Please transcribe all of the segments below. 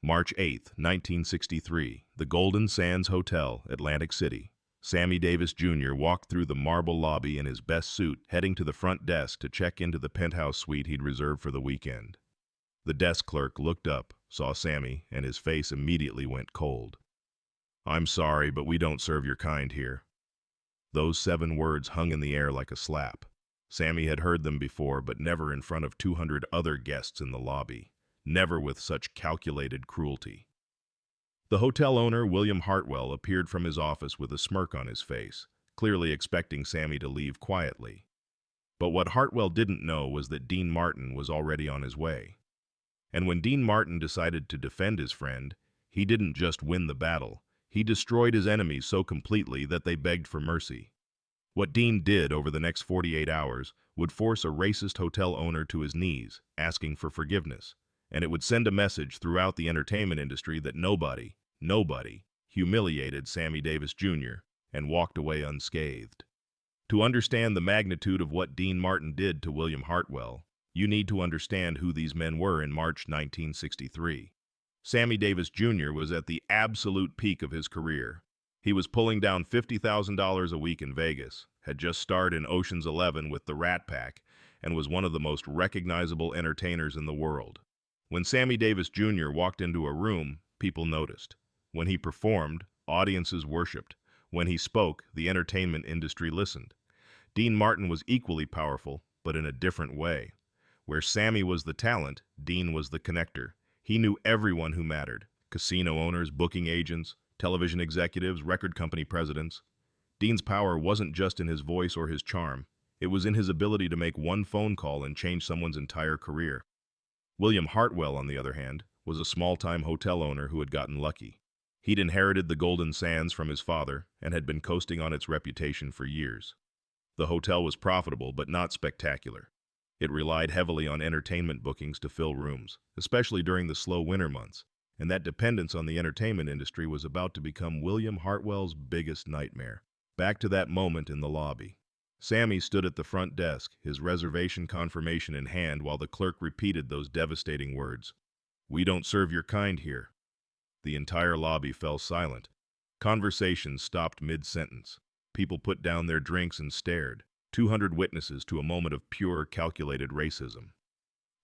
March 8, 1963, the Golden Sands Hotel, Atlantic City. Sammy Davis Jr. walked through the marble lobby in his best suit, heading to the front desk to check into the penthouse suite he'd reserved for the weekend. The desk clerk looked up, saw Sammy, and his face immediately went cold. "I'm sorry, but we don't serve your kind here." Those 7 words hung in the air like a slap. Sammy had heard them before, but never in front of 200 other guests in the lobby. Never with such calculated cruelty. The hotel owner, William Hartwell, appeared from his office with a smirk on his face, clearly expecting Sammy to leave quietly. But what Hartwell didn't know was that Dean Martin was already on his way. And when Dean Martin decided to defend his friend, he didn't just win the battle, he destroyed his enemies so completely that they begged for mercy. What Dean did over the next 48 hours would force a racist hotel owner to his knees, asking for forgiveness. And it would send a message throughout the entertainment industry that nobody humiliated Sammy Davis Jr. and walked away unscathed. To understand the magnitude of what Dean Martin did to William Hartwell, you need to understand who these men were in March 1963. Sammy Davis Jr. was at the absolute peak of his career. He was pulling down $50,000 a week in Vegas, had just starred in Ocean's 11 with the Rat Pack, and was one of the most recognizable entertainers in the world. When Sammy Davis Jr. walked into a room, people noticed. When he performed, audiences worshipped. When he spoke, the entertainment industry listened. Dean Martin was equally powerful, but in a different way. Where Sammy was the talent, Dean was the connector. He knew everyone who mattered: casino owners, booking agents, television executives, record company presidents. Dean's power wasn't just in his voice or his charm. It was in his ability to make one phone call and change someone's entire career. William Hartwell, on the other hand, was a small-time hotel owner who had gotten lucky. He'd inherited the Golden Sands from his father and had been coasting on its reputation for years. The hotel was profitable but not spectacular. It relied heavily on entertainment bookings to fill rooms, especially during the slow winter months, and that dependence on the entertainment industry was about to become William Hartwell's biggest nightmare. Back to that moment in the lobby. Sammy stood at the front desk, his reservation confirmation in hand, while the clerk repeated those devastating words. "We don't serve your kind here." The entire lobby fell silent. Conversations stopped mid-sentence. People put down their drinks and stared. 200 witnesses to a moment of pure, calculated racism.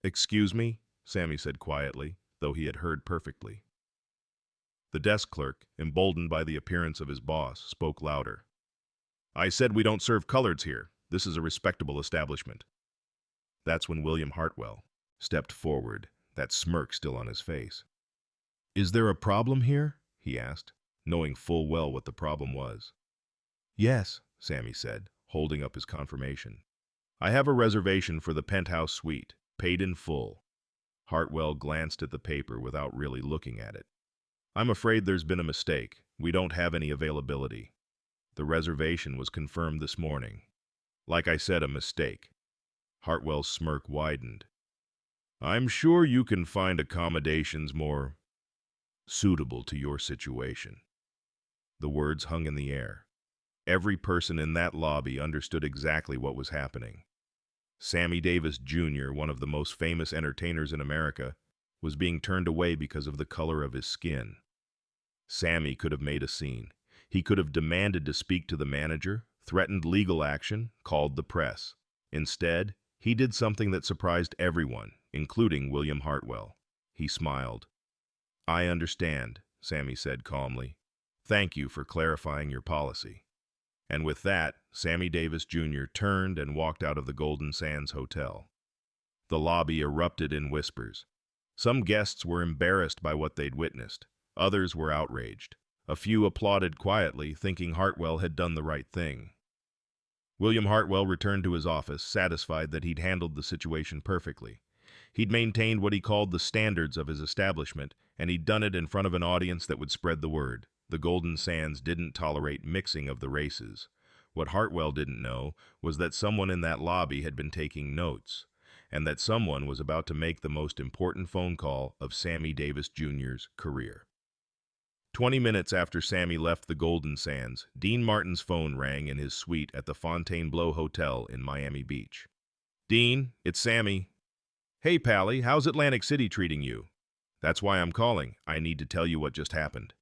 "Excuse me," Sammy said quietly, though he had heard perfectly. The desk clerk, emboldened by the appearance of his boss, spoke louder. "I said we don't serve coloreds here. This is a respectable establishment." That's when William Hartwell stepped forward, that smirk still on his face. "Is there a problem here?" he asked, knowing full well what the problem was. "Yes," Sammy said, holding up his confirmation. "I have a reservation for the penthouse suite, paid in full." Hartwell glanced at the paper without really looking at it. "I'm afraid there's been a mistake. We don't have any availability. The reservation was confirmed this morning." "Like I said, a mistake." Hartwell's smirk widened. "I'm sure you can find accommodations more suitable to your situation." The words hung in the air. Every person in that lobby understood exactly what was happening. Sammy Davis Jr., one of the most famous entertainers in America, was being turned away because of the color of his skin. Sammy could have made a scene. He could have demanded to speak to the manager, threatened legal action, called the press. Instead, he did something that surprised everyone, including William Hartwell. He smiled. "I understand," Sammy said calmly. "Thank you for clarifying your policy." And with that, Sammy Davis Jr. turned and walked out of the Golden Sands Hotel. The lobby erupted in whispers. Some guests were embarrassed by what they'd witnessed. Others were outraged. A few applauded quietly, thinking Hartwell had done the right thing. William Hartwell returned to his office, satisfied that he'd handled the situation perfectly. He'd maintained what he called the standards of his establishment, and he'd done it in front of an audience that would spread the word. The Golden Sands didn't tolerate mixing of the races. What Hartwell didn't know was that someone in that lobby had been taking notes, and that someone was about to make the most important phone call of Sammy Davis Jr.'s career. 20 minutes after Sammy left the Golden Sands, Dean Martin's phone rang in his suite at the Fontainebleau Hotel in Miami Beach. "Dean, it's Sammy." "Hey, Pally, how's Atlantic City treating you?" That's why I'm calling. I need to tell you what just happened.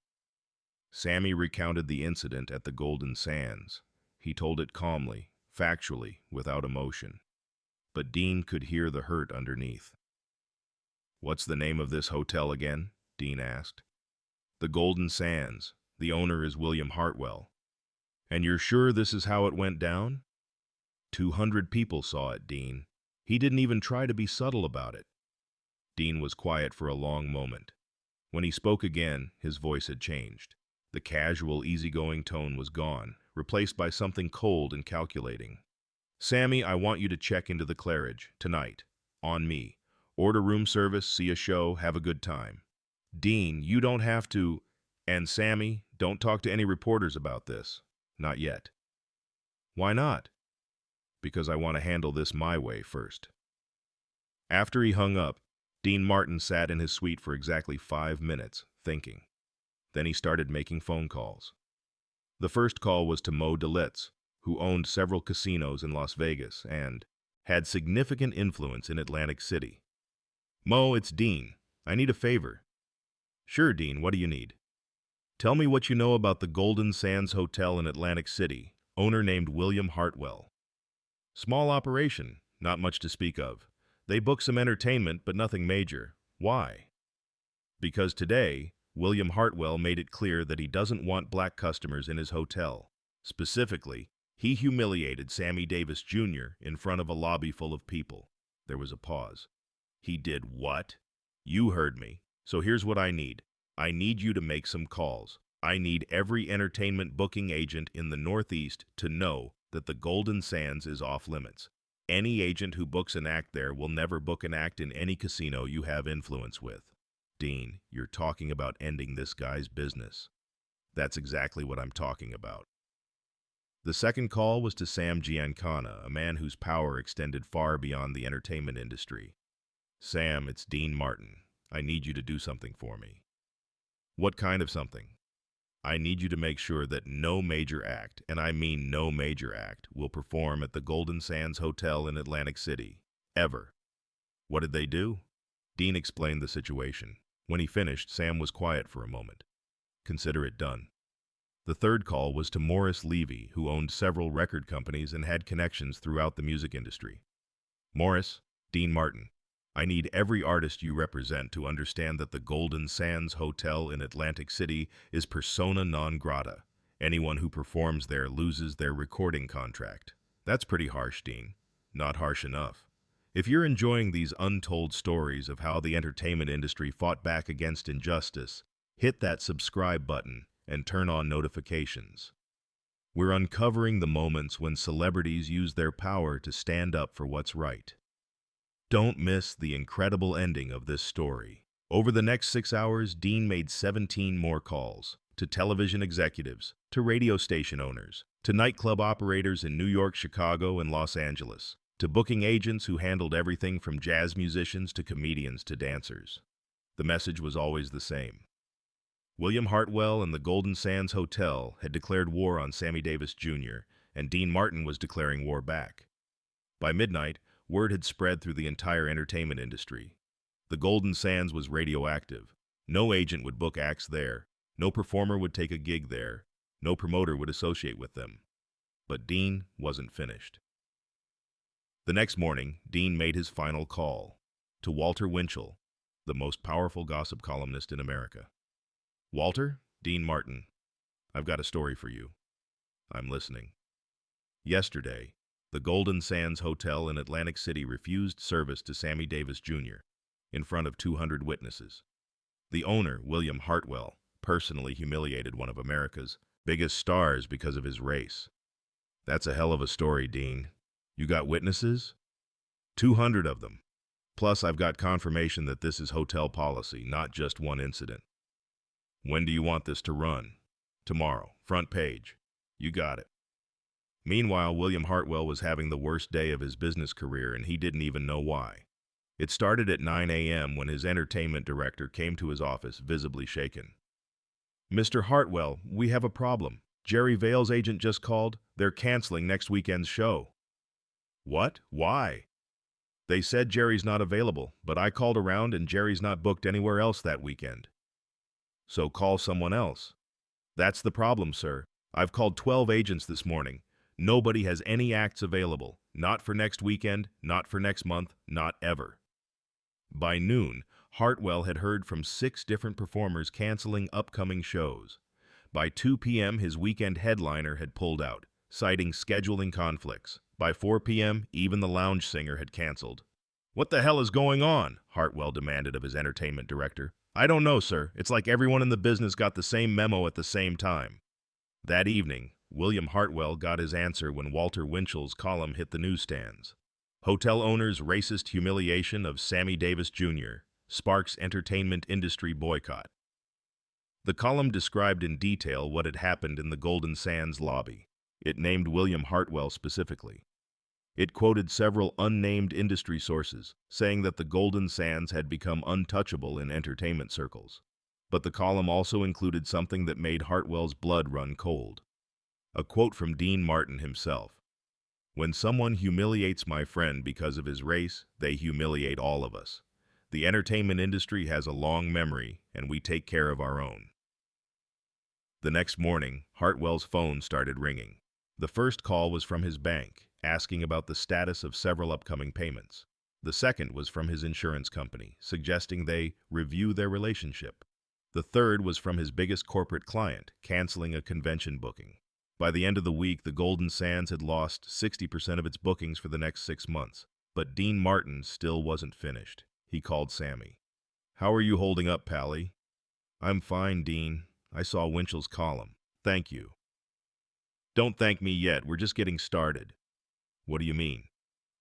Sammy recounted the incident at the Golden Sands. He told it calmly, factually, without emotion. But Dean could hear the hurt underneath. What's the name of this hotel again? Dean asked. The Golden Sands. The owner is William Hartwell. And you're sure this is how it went down? 200 people saw it, Dean. He didn't even try to be subtle about it. Dean was quiet for a long moment. When he spoke again, his voice had changed. The casual, easygoing tone was gone, replaced by something cold and calculating. Sammy, I want you to check into the Claridge, tonight. On me. Order room service, see a show, have a good time. Dean, you don't have to... And Sammy, don't talk to any reporters about this. Not yet. Why not? Because I want to handle this my way first. After he hung up, Dean Martin sat in his suite for exactly 5 minutes, thinking. Then he started making phone calls. The first call was to Mo DeLitz, who owned several casinos in Las Vegas and had significant influence in Atlantic City. Mo, it's Dean. I need a favor. Sure, Dean, what do you need? Tell me what you know about the Golden Sands Hotel in Atlantic City, owner named William Hartwell. Small operation, not much to speak of. They book some entertainment, but nothing major. Why? Because today, William Hartwell made it clear that he doesn't want black customers in his hotel. Specifically, he humiliated Sammy Davis Jr. in front of a lobby full of people. There was a pause. He did what? You heard me. So here's what I need. I need you to make some calls. I need every entertainment booking agent in the Northeast to know that the Golden Sands is off limits. Any agent who books an act there will never book an act in any casino you have influence with. Dean, you're talking about ending this guy's business. That's exactly what I'm talking about. The second call was to Sam Giancana, a man whose power extended far beyond the entertainment industry. Sam, it's Dean Martin. I need you to do something for me. What kind of something? I need you to make sure that no major act, and I mean no major act, will perform at the Golden Sands Hotel in Atlantic City. Ever. What did they do? Dean explained the situation. When he finished, Sam was quiet for a moment. Consider it done. The third call was to Morris Levy, who owned several record companies and had connections throughout the music industry. Morris, Dean Martin, I need every artist you represent to understand that the Golden Sands Hotel in Atlantic City is persona non grata. Anyone who performs there loses their recording contract. That's pretty harsh, Dean. Not harsh enough. If you're enjoying these untold stories of how the entertainment industry fought back against injustice, hit that subscribe button and turn on notifications. We're uncovering the moments when celebrities use their power to stand up for what's right. Don't miss the incredible ending of this story. Over the next 6 hours, Dean made 17 more calls to television executives, to radio station owners, to nightclub operators in New York, Chicago, and Los Angeles, to booking agents who handled everything from jazz musicians to comedians to dancers. The message was always the same. William Hartwell and the Golden Sands Hotel had declared war on Sammy Davis Jr., and Dean Martin was declaring war back. By midnight, word had spread through the entire entertainment industry. The Golden Sands was radioactive. No agent would book acts there. No performer would take a gig there. No promoter would associate with them. But Dean wasn't finished. The next morning, Dean made his final call to Walter Winchell, the most powerful gossip columnist in America. Walter, Dean Martin, I've got a story for you. I'm listening. Yesterday, the Golden Sands Hotel in Atlantic City refused service to Sammy Davis Jr. in front of 200 witnesses. The owner, William Hartwell, personally humiliated one of America's biggest stars because of his race. That's a hell of a story, Dean. You got witnesses? 200 of them. Plus, I've got confirmation that this is hotel policy, not just one incident. When do you want this to run? Tomorrow. Front page. You got it. Meanwhile, William Hartwell was having the worst day of his business career, and he didn't even know why. It started at 9 a.m. when his entertainment director came to his office, visibly shaken. Mr. Hartwell, we have a problem. Jerry Vale's agent just called. They're canceling next weekend's show. What? Why? They said Jerry's not available, but I called around and Jerry's not booked anywhere else that weekend. So call someone else. That's the problem, sir. I've called 12 agents this morning. Nobody has any acts available. Not for next weekend, not for next month, not ever. By noon, Hartwell had heard from 6 different performers canceling upcoming shows. By 2 p.m., his weekend headliner had pulled out, citing scheduling conflicts. By 4 p.m., even the lounge singer had canceled. "What the hell is going on?" Hartwell demanded of his entertainment director. "I don't know, sir. It's like everyone in the business got the same memo at the same time." That evening, William Hartwell got his answer when Walter Winchell's column hit the newsstands. Hotel owners' racist humiliation of Sammy Davis Jr. sparks entertainment industry boycott. The column described in detail what had happened in the Golden Sands lobby. It named William Hartwell specifically. It quoted several unnamed industry sources, saying that the Golden Sands had become untouchable in entertainment circles. But the column also included something that made Hartwell's blood run cold. A quote from Dean Martin himself. "When someone humiliates my friend because of his race, they humiliate all of us. The entertainment industry has a long memory, and we take care of our own." The next morning, Hartwell's phone started ringing. The first call was from his bank, asking about the status of several upcoming payments. The second was from his insurance company, suggesting they review their relationship. The third was from his biggest corporate client, canceling a convention booking. By the end of the week, the Golden Sands had lost 60% of its bookings for the next 6 months. But Dean Martin still wasn't finished. He called Sammy. "How are you holding up, Pally?" "I'm fine, Dean. I saw Winchell's column. Thank you." "Don't thank me yet. We're just getting started." "What do you mean?"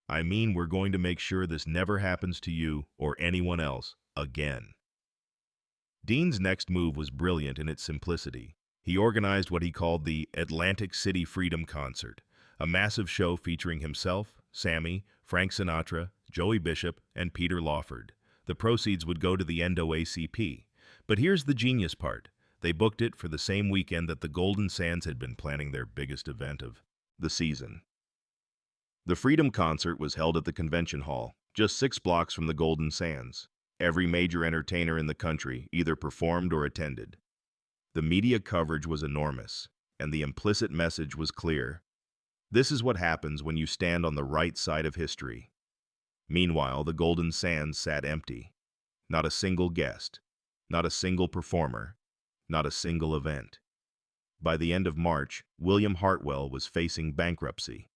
"I mean we're going to make sure this never happens to you or anyone else again." Dean's next move was brilliant in its simplicity. He organized what he called the Atlantic City Freedom Concert, a massive show featuring himself, Sammy, Frank Sinatra, Joey Bishop, and Peter Lawford. The proceeds would go to the NAACP. But here's the genius part. They booked it for the same weekend that the Golden Sands had been planning their biggest event of the season. The Freedom Concert was held at the Convention Hall, just 6 blocks from the Golden Sands. Every major entertainer in the country either performed or attended. The media coverage was enormous, and the implicit message was clear. This is what happens when you stand on the right side of history. Meanwhile, the Golden Sands sat empty. Not a single guest, not a single performer, not a single event. By the end of March, William Hartwell was facing bankruptcy.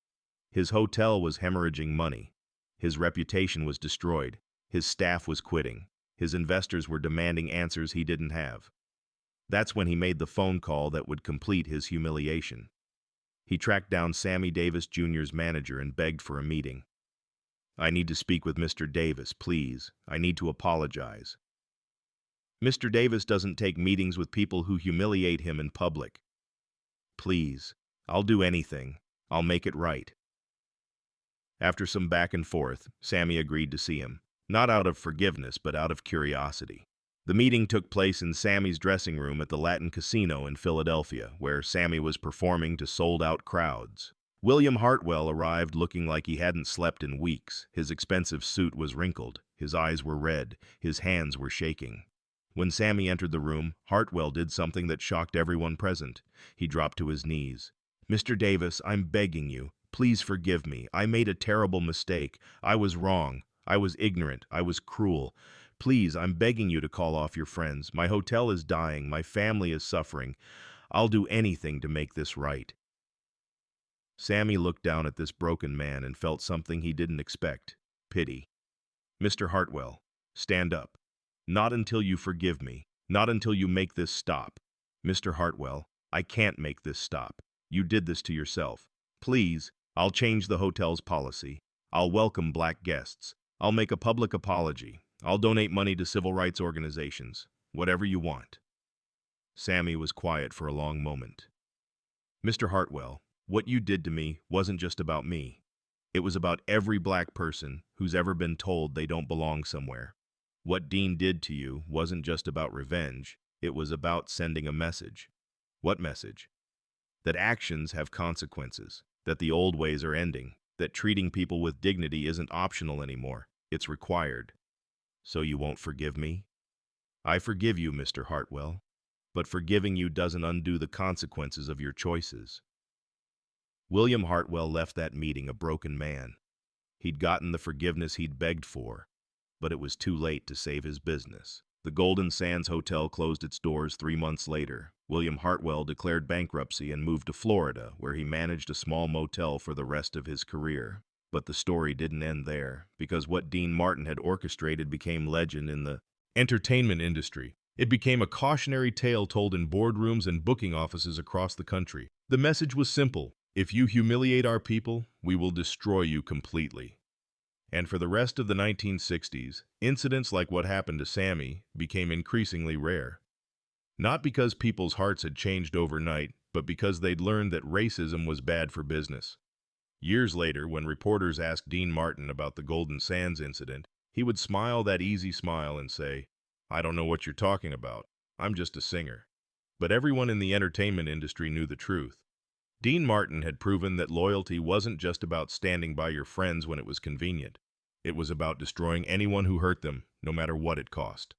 His hotel was hemorrhaging money. His reputation was destroyed. His staff was quitting. His investors were demanding answers he didn't have. That's when he made the phone call that would complete his humiliation. He tracked down Sammy Davis Jr.'s manager and begged for a meeting. "I need to speak with Mr. Davis, please. I need to apologize." "Mr. Davis doesn't take meetings with people who humiliate him in public." "Please, I'll do anything. I'll make it right." After some back and forth, Sammy agreed to see him, not out of forgiveness, but out of curiosity. The meeting took place in Sammy's dressing room at the Latin Casino in Philadelphia, where Sammy was performing to sold-out crowds. William Hartwell arrived looking like he hadn't slept in weeks. His expensive suit was wrinkled, his eyes were red, his hands were shaking. When Sammy entered the room, Hartwell did something that shocked everyone present. He dropped to his knees. "Mr. Davis, I'm begging you. Please forgive me. I made a terrible mistake. I was wrong. I was ignorant. I was cruel. Please, I'm begging you to call off your friends. My hotel is dying. My family is suffering. I'll do anything to make this right." Sammy looked down at this broken man and felt something he didn't expect: pity. "Mr. Hartwell, stand up. Not until you forgive me. Not until you make this stop." "Mr. Hartwell, I can't make this stop. You did this to yourself. Please, I'll change the hotel's policy. I'll welcome black guests. I'll make a public apology. I'll donate money to civil rights organizations. Whatever you want." Sammy was quiet for a long moment. "Mr. Hartwell, what you did to me wasn't just about me. It was about every black person who's ever been told they don't belong somewhere. What Dean did to you wasn't just about revenge. It was about sending a message." "What message?" "That actions have consequences, that the old ways are ending, that treating people with dignity isn't optional anymore. It's required. So you won't forgive me? I forgive you, Mr. Hartwell, but forgiving you doesn't undo the consequences of your choices. William Hartwell left that meeting a broken man. He'd gotten the forgiveness he'd begged for, but it was too late to save his business. The Golden Sands Hotel closed its doors 3 months later. William Hartwell declared bankruptcy and moved to Florida, where he managed a small motel for the rest of his career. But the story didn't end there, because what Dean Martin had orchestrated became legend in the entertainment industry. It became a cautionary tale told in boardrooms and booking offices across the country. The message was simple: if you humiliate our people, we will destroy you completely. And for the rest of the 1960s, incidents like what happened to Sammy became increasingly rare. Not because people's hearts had changed overnight, but because they'd learned that racism was bad for business. Years later, when reporters asked Dean Martin about the Golden Sands incident, he would smile that easy smile and say, "I don't know what you're talking about. I'm just a singer." But everyone in the entertainment industry knew the truth. Dean Martin had proven that loyalty wasn't just about standing by your friends when it was convenient. It was about destroying anyone who hurt them, no matter what it cost.